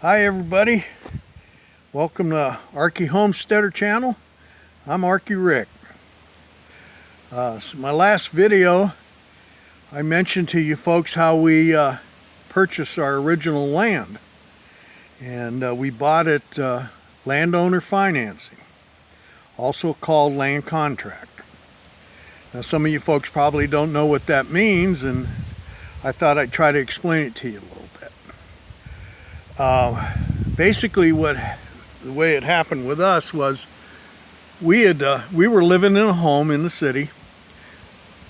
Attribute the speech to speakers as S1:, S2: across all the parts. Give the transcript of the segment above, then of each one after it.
S1: Hi everybody, welcome to Arky Homesteader channel. I'm Arky Rick. So my last video I mentioned to you folks how we purchased our original land, and we bought it landowner financing, also called land contract. Now some of you folks probably don't know what that means, and I thought I'd try to explain it to you a little bit. Basically the way it happened with us was we were living in a home in the city,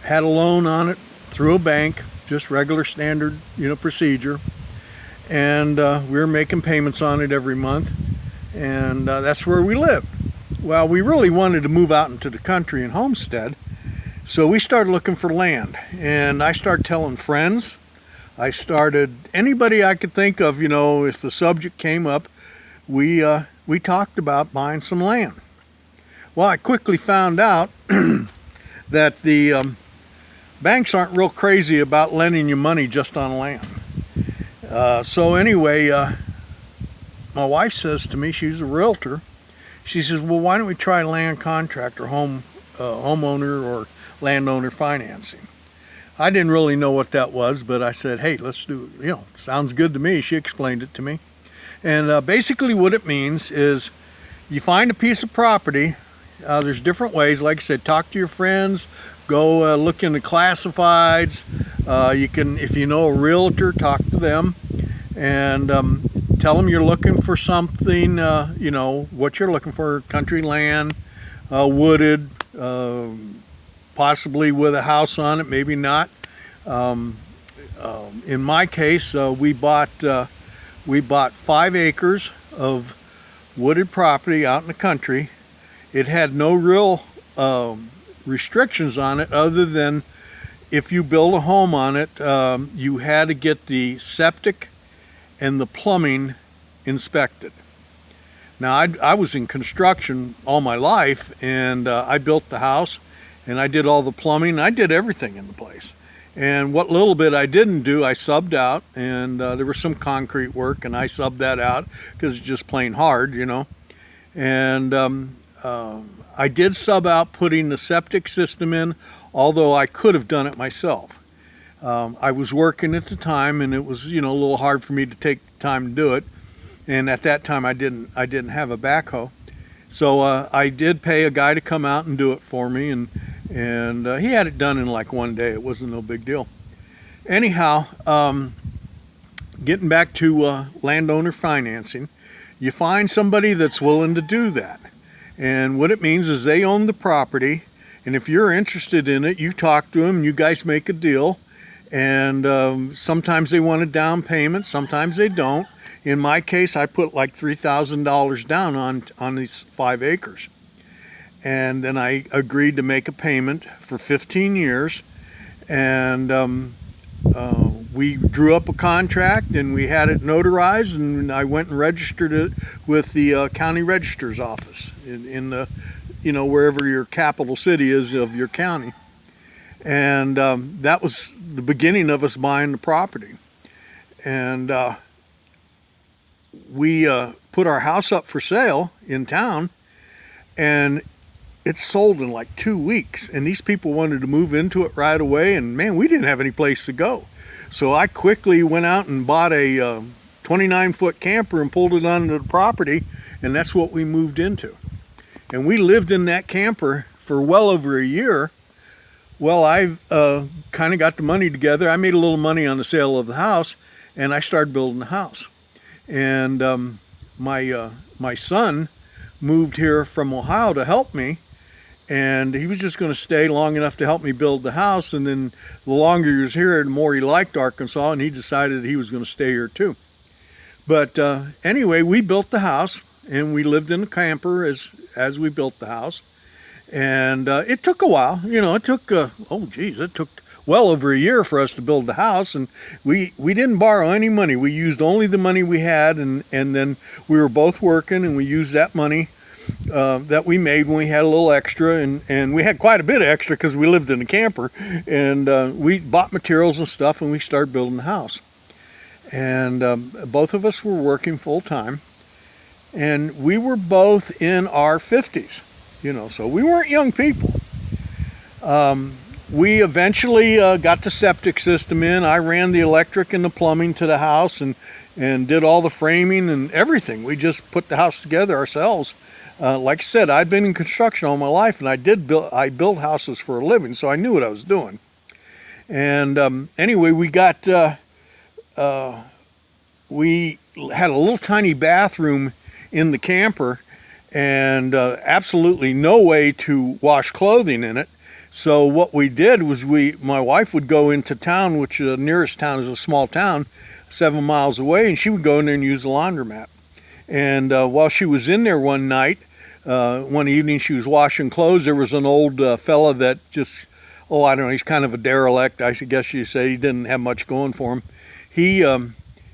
S1: had a loan on it through a bank, just regular standard procedure, and we were making payments on it every month, and that's where we lived. Well, we really wanted to move out into the country and homestead, so we started looking for land, and I started telling friends. I started, anybody I could think of, if the subject came up, we talked about buying some land. Well, I quickly found out that the banks aren't real crazy about lending you money just on land. So anyway, my wife says to me, she's a realtor, she says, well, why don't we try land contract or homeowner or landowner financing? I didn't really know what that was, but I said, hey, let's do it. Sounds good to me. She explained it to me. And basically what it means is you find a piece of property. There's different ways. Like I said, talk to your friends, go look into classifieds. You can, if you know a realtor, talk to them and tell them you're looking for something, what you're looking for, country land, wooded, possibly with a house on it, maybe not. In my case, we bought 5 acres of wooded property out in the country. It had no real restrictions on it other than if you build a home on it, you had to get the septic and the plumbing inspected. Now, I was in construction all my life, and I built the house, and I did all the plumbing. I did everything in the place. And what little bit I didn't do, I subbed out, and there was some concrete work, and I subbed that out because it's just plain hard, And I did sub out putting the septic system in, although I could have done it myself. I was working at the time, and it was, a little hard for me to take the time to do it. And at that time, I didn't have a backhoe. So I did pay a guy to come out and do it for me, and he had it done in like one day. It wasn't no big deal. Anyhow, getting back to landowner financing, you find somebody that's willing to do that. And what it means is they own the property, and if you're interested in it, you talk to them, you guys make a deal, and sometimes they want a down payment, sometimes they don't. In my case, I put like $3,000 down on these 5 acres. And then I agreed to make a payment for 15 years. And we drew up a contract, and we had it notarized, and I went and registered it with the county registrar's office in the, wherever your capital city is of your county. And that was the beginning of us buying the property. And we put our house up for sale in town, and it sold in like 2 weeks, and these people wanted to move into it right away, and man, we didn't have any place to go. So I quickly went out and bought a 29-foot camper and pulled it onto the property, and that's what we moved into. And we lived in that camper for well over a year. Well, I kind of got the money together. I made a little money on the sale of the house, and I started building the house. And my son moved here from Ohio to help me, and he was just going to stay long enough to help me build the house, and then the longer he was here, the more he liked Arkansas, and he decided he was going to stay here too. But anyway, we built the house, and we lived in the camper as we built the house, and it took a while. It took it took well over a year for us to build the house, and we didn't borrow any money. We used only the money we had, and then we were both working, and we used that money that we made when we had a little extra, and we had quite a bit of extra because we lived in a camper, and we bought materials and stuff, and we started building the house. and both of us were working full time, and we were both in our 50s, so we weren't young people. We eventually got the septic system in. I ran the electric and the plumbing to the house and did all the framing and everything. We just put the house together ourselves. Like I said, I'd been in construction all my life, and I built houses for a living, so I knew what I was doing. And anyway, we had a little tiny bathroom in the camper, and absolutely no way to wash clothing in it. So what we did was my wife would go into town, which the nearest town is a small town, 7 miles away, and she would go in there and use the laundromat. And while she was in there one night, one evening she was washing clothes, there was an old fella that just, I don't know, he's kind of a derelict, I guess you'd say. He didn't have much going for him.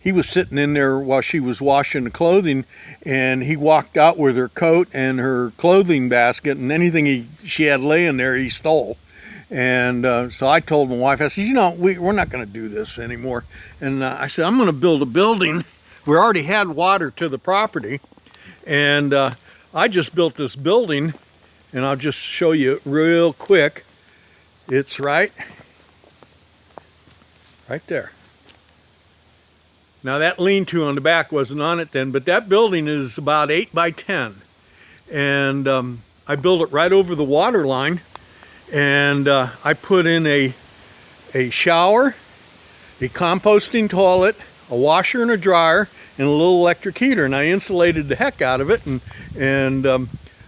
S1: He was sitting in there while she was washing the clothing, and he walked out with her coat and her clothing basket, and anything she had laying there he stole. And so I told my wife, I said, we're not going to do this anymore. And I said, I'm going to build a building. We already had water to the property, and I just built this building, and I'll just show you real quick. It's right there. Now that lean-to on the back wasn't on it then, but that building is about 8 by 10. And I built it right over the water line, and I put in a shower, a composting toilet, a washer and a dryer, and a little electric heater, and I insulated the heck out of it, and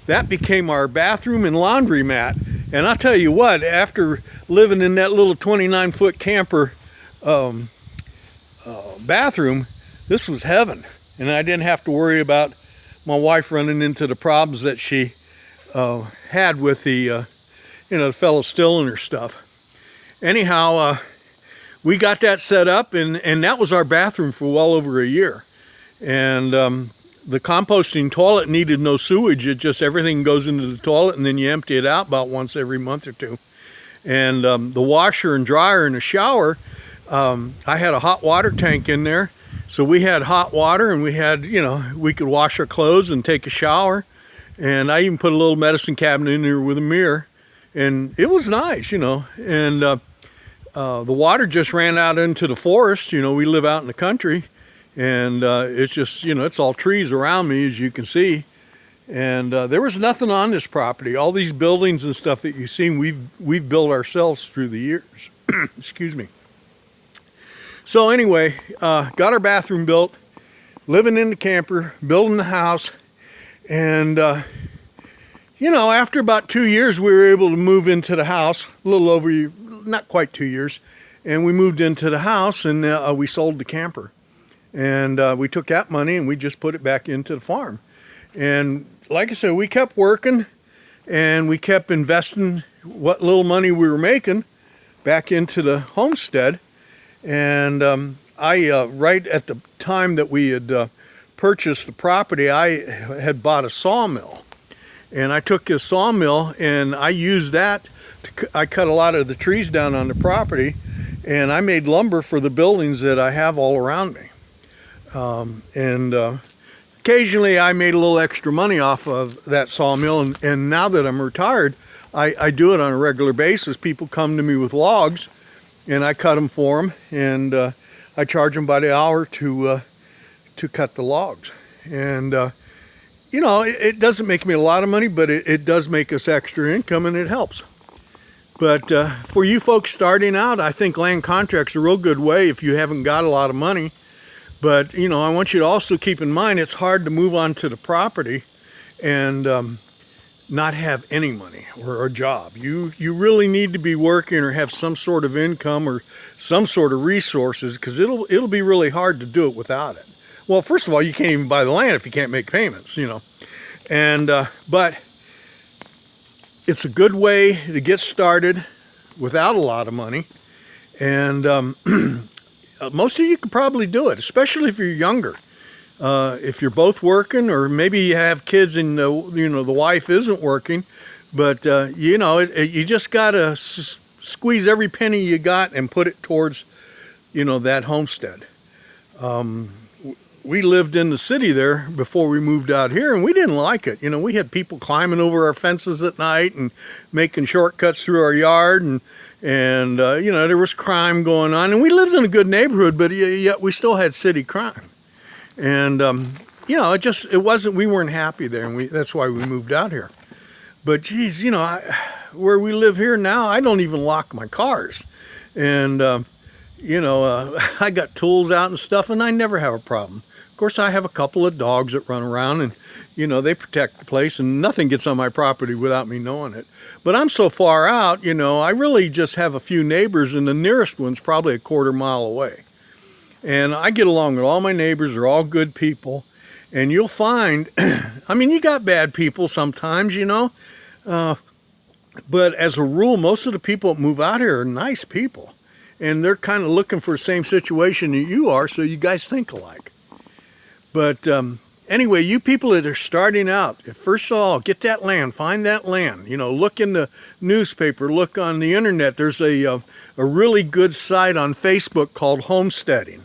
S1: that became our bathroom and laundromat. And I'll tell you what, after living in that little 29-foot camper bathroom, this was heaven, and I didn't have to worry about my wife running into the problems that she had with the fellow stealing her stuff. Anyhow, we got that set up, and that was our bathroom for well over a year. And the composting toilet needed no sewage. It just, everything goes into the toilet, and then you empty it out about once every month or two. And the washer and dryer in the shower, I had a hot water tank in there, so we had hot water, and we had, we could wash our clothes and take a shower. And I even put a little medicine cabinet in there with a mirror, and it was nice, and the water just ran out into the forest. We live out in the country, and it's just, it's all trees around me, as you can see. And there was nothing on this property. All these buildings and stuff that you've seen, we've built ourselves through the years. Excuse me. So anyway, got our bathroom built, living in the camper, building the house, and after about 2 years, we were able to move into the house, a little over, not quite 2 years, and we moved into the house, and we sold the camper. And we took that money and we just put it back into the farm. And like I said, we kept working, and we kept investing what little money we were making back into the homestead. And I, right at the time that we had purchased the property, I had bought a sawmill. And I took a sawmill and I used that I cut a lot of the trees down on the property, and I made lumber for the buildings that I have all around me. Occasionally I made a little extra money off of that sawmill, and now that I'm retired, I do it on a regular basis. People come to me with logs, and I cut them for them, and I charge them by the hour to cut the logs. And it doesn't make me a lot of money, but it does make us extra income, and it helps. But for you folks starting out, I think land contract's a real good way if you haven't got a lot of money. But I want you to also keep in mind it's hard to move on to the property and not have any money or a job. You really need to be working or have some sort of income or some sort of resources, because it'll be really hard to do it without it. Well, first of all, you can't even buy the land if you can't make payments, And but it's a good way to get started without a lot of money, and most of you can probably do it, especially if you're younger. If you're both working, or maybe you have kids and the wife isn't working, but you just gotta squeeze every penny you got and put it towards that homestead. We lived in the city there before we moved out here, and we didn't like it. You know, we had people climbing over our fences at night and making shortcuts through our yard, and you know, there was crime going on. And we lived in a good neighborhood, but yet we still had city crime. And you know, we weren't happy there, and that's why we moved out here. But geez, you know, where we live here now, I don't even lock my cars, and you know, I got tools out and stuff, and I never have a problem. Of course, I have a couple of dogs that run around, and you know, they protect the place, and nothing gets on my property without me knowing it. But I'm so far out, you know, I really just have a few neighbors, and the nearest one's probably a quarter-mile away. And I get along with all my neighbors. They're all good people. And you'll find, I mean, you got bad people sometimes, you know. But as a rule, most of the people that move out here are nice people. And they're kind of looking for the same situation that you are, so you guys think alike. But anyway, you people that are starting out, first of all, get that land, find that land. You know, look in the newspaper, look on the internet. There's a really good site on Facebook called Homesteading.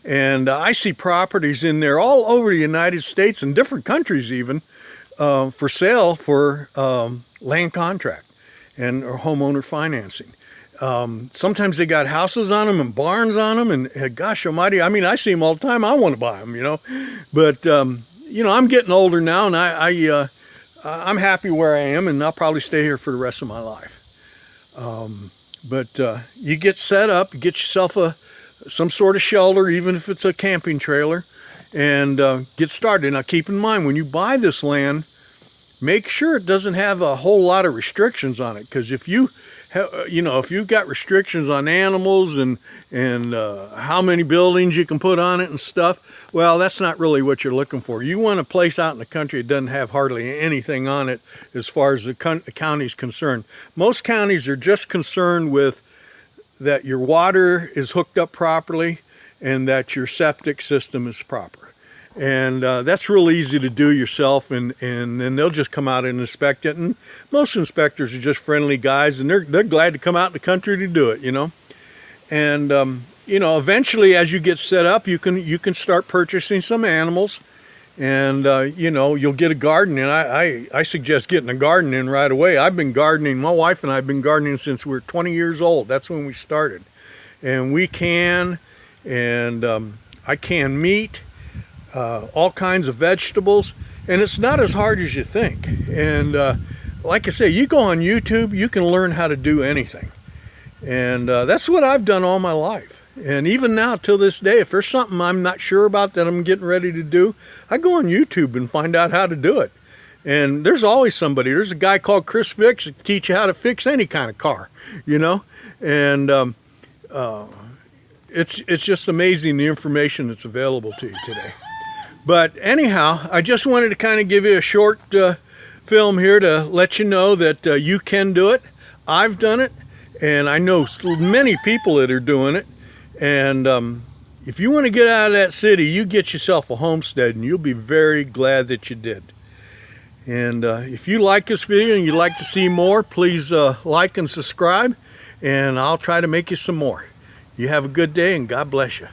S1: And I see properties in there all over the United States and different countries even for sale for land contract and or homeowner financing. Sometimes they got houses on them and barns on them, and gosh almighty, I mean, I see them all the time. I want to buy them, you know. But you know, I'm getting older now, and I'm happy where I am, and I'll probably stay here for the rest of my life. But you get set up, get yourself some sort of shelter, even if it's a camping trailer, and get started. Now, keep in mind, when you buy this land, make sure it doesn't have a whole lot of restrictions on it, because if you know, if you've got restrictions on animals and how many buildings you can put on it and stuff, well, that's not really what you're looking for. You want a place out in the country that doesn't have hardly anything on it as far as the county's concerned. Most counties are just concerned with that your water is hooked up properly and that your septic system is proper. And that's real easy to do yourself, and then they'll just come out and inspect it. And most inspectors are just friendly guys, and they're glad to come out in the country to do it, you know. And you know, eventually, as you get set up, you can start purchasing some animals, and you know, you'll get a garden. And I suggest getting a garden in right away. I've been gardening. My wife and I have been gardening since we were 20 years old. That's when we started, and we can, and I can meat. All kinds of vegetables, and it's not as hard as you think. And like I say, you go on YouTube, you can learn how to do anything. And that's what I've done all my life. And even now, till this day, if there's something I'm not sure about that I'm getting ready to do, I go on YouTube and find out how to do it. And there's always somebody. There's a guy called Chris Fix that can teach you how to fix any kind of car, you know. And it's just amazing the information that's available to you today. But anyhow, I just wanted to kind of give you a short film here to let you know that you can do it. I've done it, and I know many people that are doing it. And if you want to get out of that city, you get yourself a homestead, and you'll be very glad that you did. And if you like this video and you'd like to see more, please like and subscribe, and I'll try to make you some more. You have a good day, and God bless you.